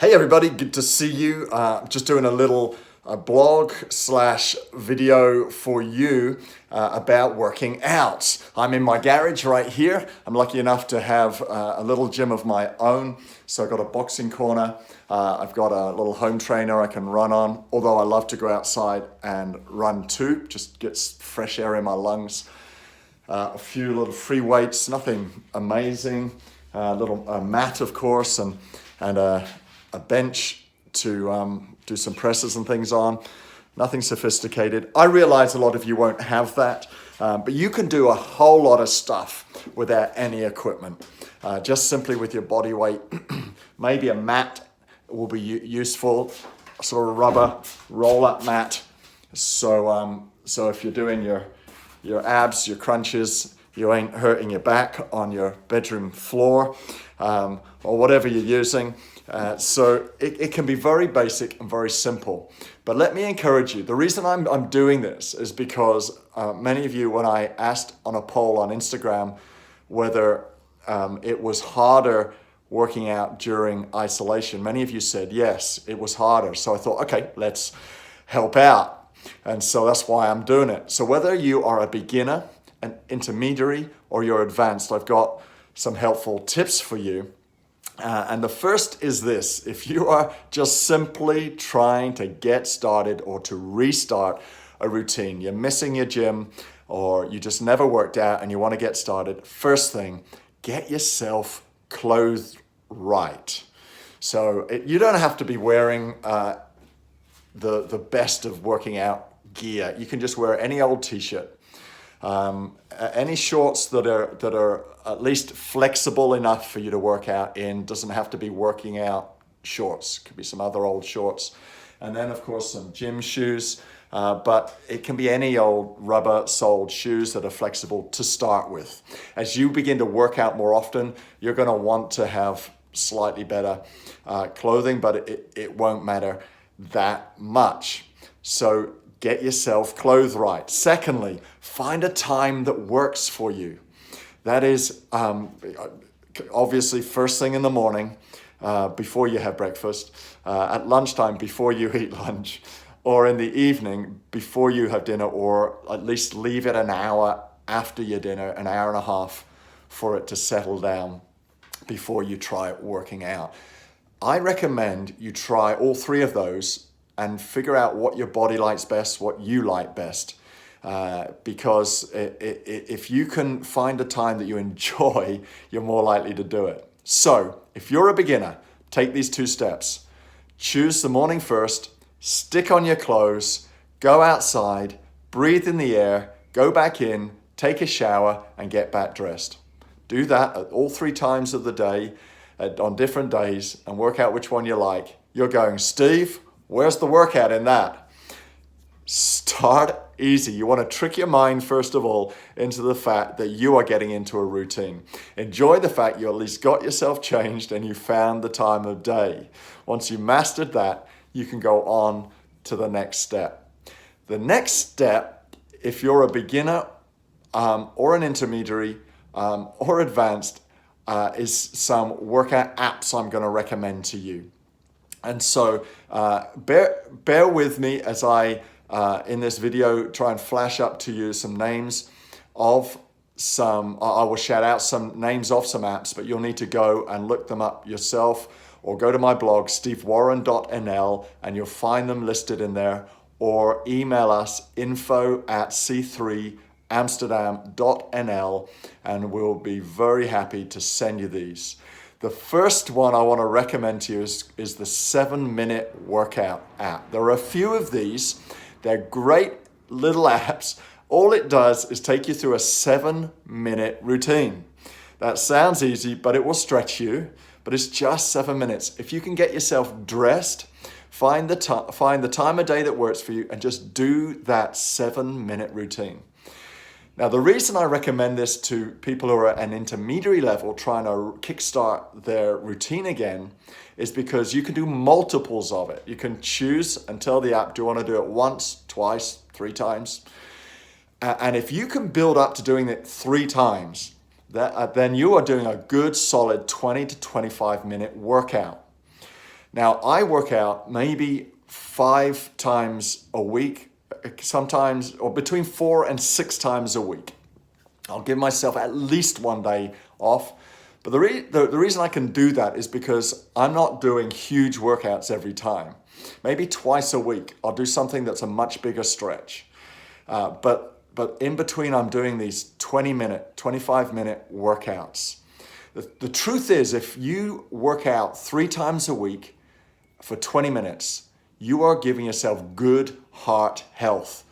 Hey everybody, good to see you. Just doing a little blog slash video for you about working out. I'm in my garage right here. I'm lucky enough to have a little gym of my own. So I've got a boxing corner. I've got a little home trainer I can run on, although I love to go outside and run too. Just gets fresh air in my lungs. A few little free weights, nothing amazing. A little mat, of course, and a bench to do some presses and things on. Nothing sophisticated. I realize a lot of you won't have that, but you can do a whole lot of stuff without any equipment. Just simply with your body weight. Maybe a mat will be useful, sort of rubber roll-up mat. So if you're doing your abs, your crunches, you ain't hurting your back on your bedroom floor or whatever you're using. So it can be very basic and very simple. But let me encourage you. The reason I'm doing this is because many of you, when I asked on a poll on Instagram whether it was harder working out during isolation, many of you said yes, it was harder. So I thought, okay, let's help out. And so that's why I'm doing it. So whether you are a beginner, an intermediary, or you're advanced, I've got some helpful tips for you. And the first is this: if you are just simply trying to get started or to restart a routine, you're missing your gym or you just never worked out and you want to get started, first thing, get yourself clothed right. So you don't have to be wearing the best of working out gear. You can just wear any old t-shirt. Any shorts that are at least flexible enough for you to work out in. Doesn't have to be working out shorts. Could be some other old shorts. And then of course some gym shoes, but it can be any old rubber-soled shoes that are flexible to start with. As you begin to work out more often, you're going to want to have slightly better clothing, but it won't matter that much. So get yourself clothed right. Secondly, find a time that works for you. That is obviously first thing in the morning, before you have breakfast, at lunchtime before you eat lunch, or in the evening before you have dinner, or at least leave it an hour after your dinner, an hour and a half for it to settle down before you try working out. I recommend you try all three of those and figure out what your body likes best, what you like best. Because if you can find a time that you enjoy, you're more likely to do it. So if you're a beginner, take these two steps. Choose the morning first, stick on your clothes, go outside, breathe in the air, go back in, take a shower, and get back dressed. Do that at all 3 times of the day, on different days, and work out which one you like. You're going, Steve, where's the workout in that? Start easy. You want to trick your mind, first of all, into the fact that you are getting into a routine. Enjoy the fact you at least got yourself changed and you found the time of day. Once you mastered that, you can go on to the next step. The next step, if you're a beginner or an intermediary or advanced, is some workout apps I'm going to recommend to you. And so bear with me as I, in this video, try and flash up to you some names of some, I will shout out some names of some apps, but you'll need to go and look them up yourself, or go to my blog, stevewarren.nl, and you'll find them listed in there, or email us info@c3amsterdam.nl, and we'll be very happy to send you these. The first one I want to recommend to you is the 7-Minute Workout app. There are a few of these. They're great little apps. All it does is take you through a 7-minute routine. That sounds easy, but it will stretch you. But it's just 7 minutes. If you can get yourself dressed, find the time of day that works for you, and just do that 7-minute routine. Now, the reason I recommend this to people who are at an intermediary level trying to kickstart their routine again is because you can do multiples of it. You can choose and tell the app, do you want to do it once, twice, 3 times? And if you can build up to doing it 3 times, then you are doing a good solid 20 to 25 minute workout. Now, I work out maybe 5 times a week, sometimes, or between 4 and 6 times a week. I'll give myself at least one day off. But the reason I can do that is because I'm not doing huge workouts every time. Maybe twice a week, I'll do something that's a much bigger stretch. But in between, I'm doing these 20-minute, 25-minute workouts. The truth is, if you work out 3 times a week for 20 minutes, you are giving yourself good heart health.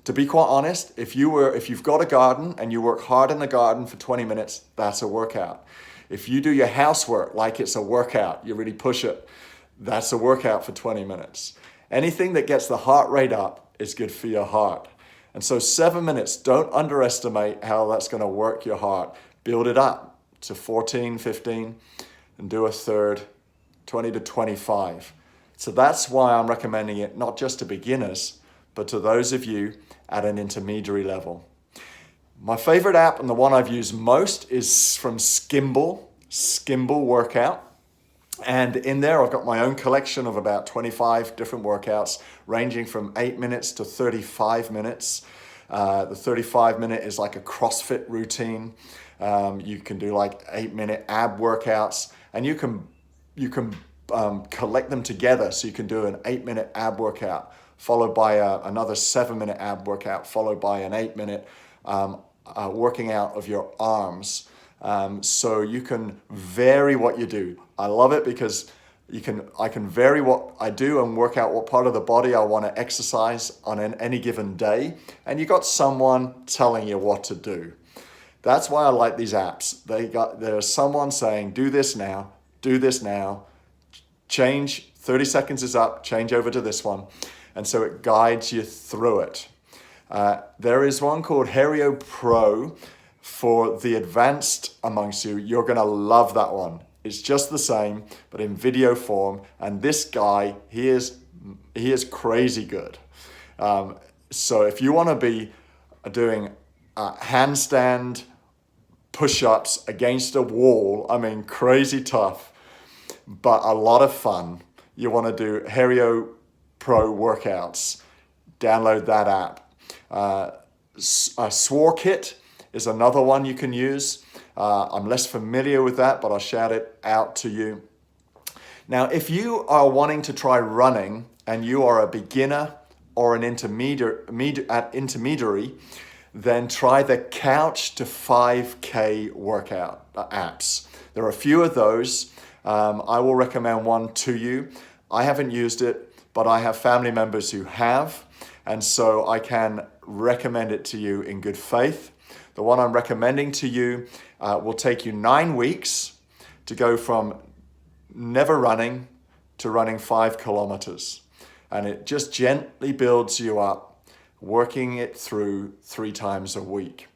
To be quite honest, if you've got a garden and you work hard in the garden for 20 minutes, that's a workout. If you do your housework like it's a workout, you really push it, that's a workout for 20 minutes. Anything that gets the heart rate up is good for your heart. And so 7 minutes, don't underestimate how that's going to work your heart. Build it up to 14, 15, and do a third, 20 to 25. So that's why I'm recommending it not just to beginners, but to those of you at an intermediary level. My favorite app and the one I've used most is from Skimble Workout. And in there, I've got my own collection of about 25 different workouts, ranging from 8 minutes to 35 minutes. The 35-minute is like a CrossFit routine. You can do like 8-minute ab workouts, and you can collect them together. So you can do an 8-minute ab workout, followed by another 7-minute ab workout, followed by an 8-minute working out of your arms. So you can vary what you do. I love it because I can vary what I do and work out what part of the body I want to exercise on any given day. And you got someone telling you what to do. That's why I like these apps. There's someone saying, do this now, change, 30 seconds is up, change over to this one. And so it guides you through it. There is one called Herio Pro for the advanced amongst you. You're going to love that one. It's just the same, but in video form. And this guy, he is crazy good. So if you want to be doing handstand push-ups against a wall, I mean, crazy tough, but a lot of fun, you want to do Herio Pro workouts, download that app. SworeKit is another one you can use. I'm less familiar with that, but I'll shout it out to you. Now, if you are wanting to try running and you are a beginner or an intermediary, then try the Couch to 5K workout apps. There are a few of those. I will recommend one to you. I haven't used it, but I have family members who have, and so I can recommend it to you in good faith. The one I'm recommending to you will take you 9 weeks to go from never running to running 5 kilometers. And it just gently builds you up, working it through 3 times a week.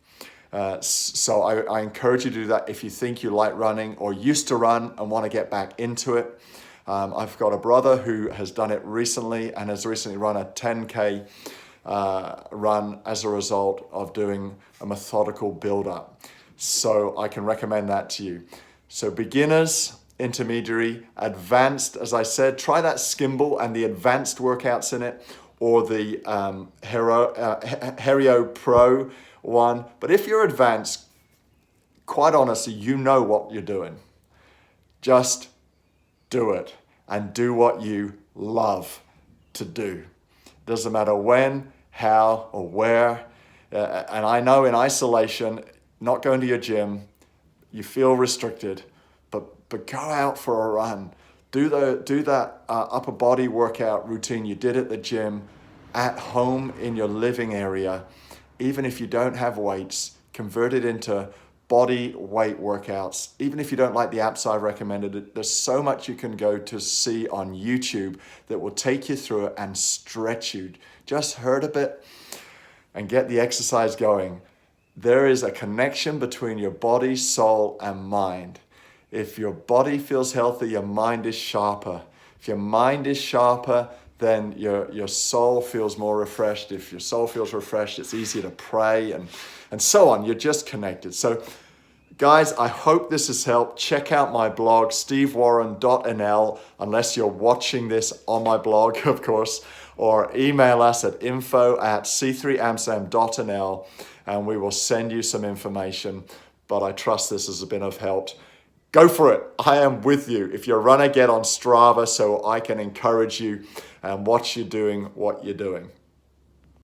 So I encourage you to do that if you think you like running or used to run and want to get back into it. I've got a brother who has done it recently and has recently run a 10K run as a result of doing a methodical build-up. So I can recommend that to you. So beginners, intermediary, advanced, as I said, try that Skimble and the advanced workouts in it, or the Herio Pro one. But if you're advanced, quite honestly, you know what you're doing. Just do it and do what you love to do. Doesn't matter when, how, or where. And I know in isolation, not going to your gym, you feel restricted, but go out for a run. Do that upper body workout routine you did at the gym, at home in your living area. Even if you don't have weights, convert it into body weight workouts. Even if you don't like the apps I've recommended, there's so much you can go to see on YouTube that will take you through it and stretch you. Just hurt a bit and get the exercise going. There is a connection between your body, soul, and mind. If your body feels healthy, your mind is sharper. If your mind is sharper, then your soul feels more refreshed. If your soul feels refreshed, it's easier to pray and so on. You're just connected. So Guys, I hope this has helped. Check out my blog, stevewarren.nl, unless you're watching this on my blog, of course, or email us at info@c3amsterdam.nl and we will send you some information. But I trust this has been of help. Go for it. I am with you. If you're a runner, get on Strava so I can encourage you and watch you doing what you're doing.